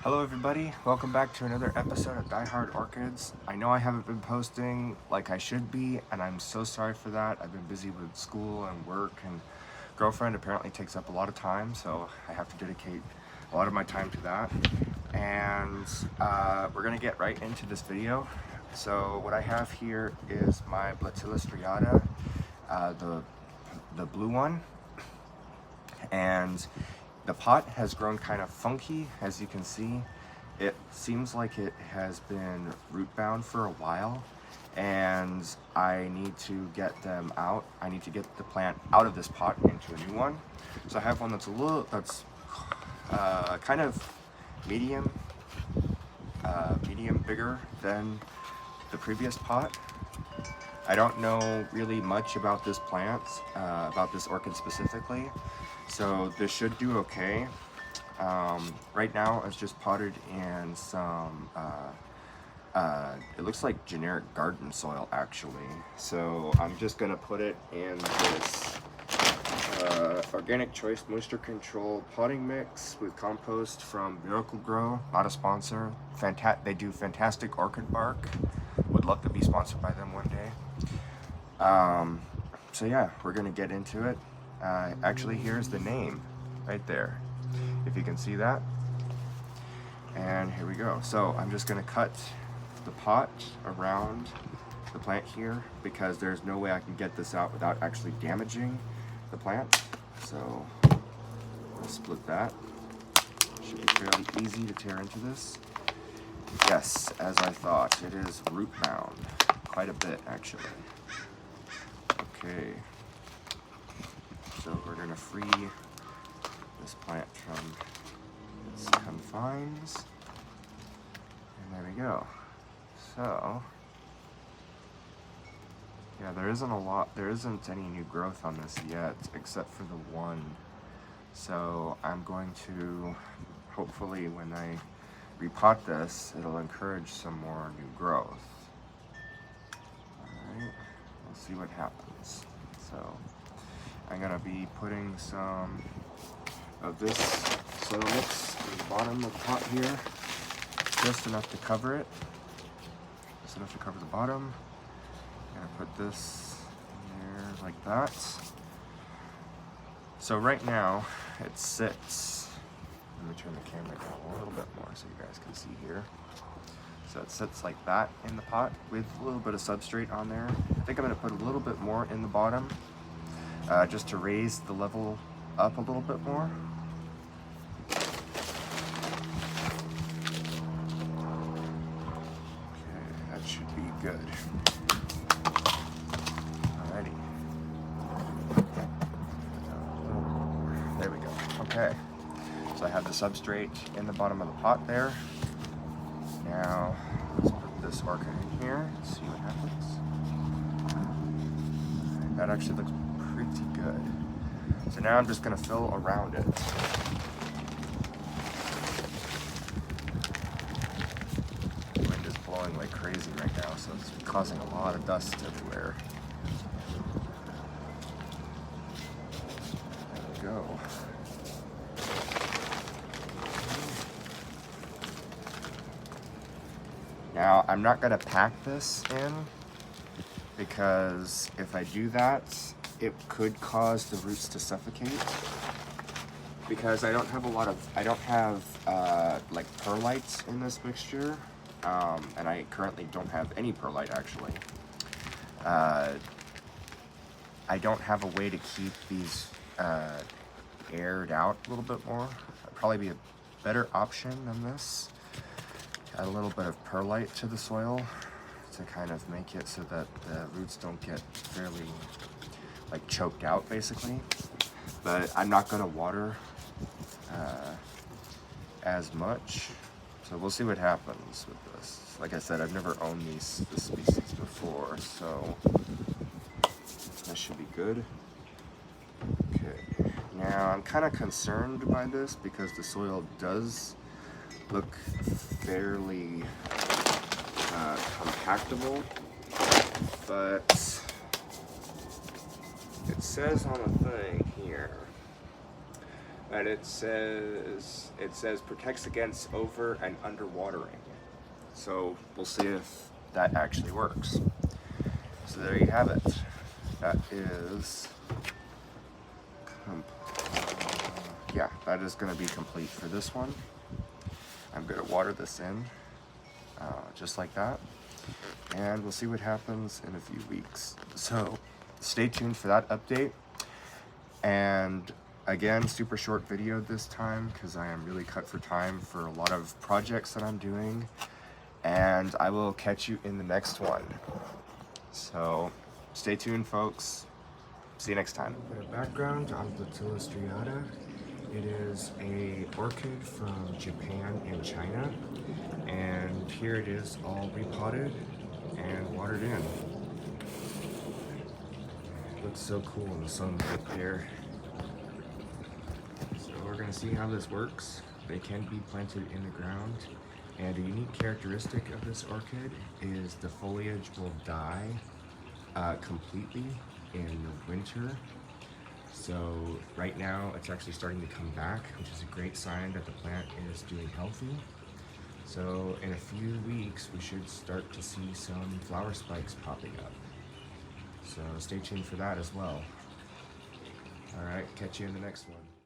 Hello everybody, welcome back to another episode of Die Hard Orchids. I know I haven't been posting like I should be, and I'm so sorry for that. I've been busy with school and work, and girlfriend apparently takes up a lot of time, so I have to dedicate a lot of my time to that. And we're gonna get right into this video. So what I have here is my Bletilla Striata, the blue one, and the pot has grown kind of funky, as you can see. It seems like it has been root bound for a while, and I need to get them out. I need to get the plant out of this pot into a new one. So I have one that's kind of medium bigger than the previous pot. I don't know really much about this plant, about this orchid specifically, so this should do okay. Right now it's just potted in some, it looks like generic garden soil actually. So I'm just gonna put it in this Organic Choice Moisture Control potting mix with compost from Miracle Grow, not a sponsor. They do fantastic orchid bark. Would love to be sponsored by them one day. So yeah, we're gonna get into it. Actually, here's the name right there, if you can see that. And here we go. So I'm just gonna cut the pot around the plant here because there's no way I can get this out without actually damaging the plant. So I'll split that. Should be fairly easy to tear into this. Yes, as I thought, it is root bound, quite a bit actually. Okay, so we're gonna free this plant from its confines, and there we go. So, yeah, there isn't any new growth on this yet, except for the one. So I'm going to, hopefully when I repot this, it'll encourage some more new growth. Alright, we'll see what happens. So I'm gonna be putting some of this soil mix in the bottom of the pot here, just enough to cover it, just enough to cover the bottom. I'm gonna put this in there like that. So right now it sits, let me turn the camera down a little bit more so you guys can see here. So it sits like that in the pot with a little bit of substrate on there. I think I'm gonna put a little bit more in the bottom, just to raise the level up a little bit more. Okay, that should be good. Alrighty. There we go. Okay. So I have the substrate in the bottom of the pot there. Now let's put this orchid in here and see what happens. That actually looks pretty good. So now I'm just gonna fill around it. The wind is blowing like crazy right now, so it's causing a lot of dust everywhere. There we go. Now I'm not gonna pack this in because if I do that, it could cause the roots to suffocate, because I don't have like perlite in this mixture, and I currently don't have any perlite actually. I don't have a way to keep these aired out a little bit more. That'd probably be a better option than this. Add a little bit of perlite to the soil to kind of make it so that the roots don't get fairly like choked out basically. But I'm not gonna water as much, so we'll see what happens with this. Like I said, I've never owned this species before, so that should be good. Okay, now I'm kind of concerned by this because the soil does look fairly compactable, but it says on the thing here and it says protects against over and underwatering. So we'll see if that actually works. So there you have it. That is, yeah, that is going to be complete for this one. I'm going to water this in, just like that, and we'll see what happens in a few weeks. So stay tuned for that update. And again, super short video this time because I am really cut for time for a lot of projects that I'm doing. And I will catch you in the next one. So stay tuned, folks. See you next time. A bit of background on Bletilla striata. It is a orchid from Japan and China. And here it is all repotted and watered in. It looks so cool in the sun right there. So we're gonna see how this works. They can be planted in the ground. And a unique characteristic of this orchid is the foliage will die completely in the winter. So right now it's actually starting to come back, which is a great sign that the plant is doing healthy. So in a few weeks we should start to see some flower spikes popping up. So stay tuned for that as well. All right, catch you in the next one.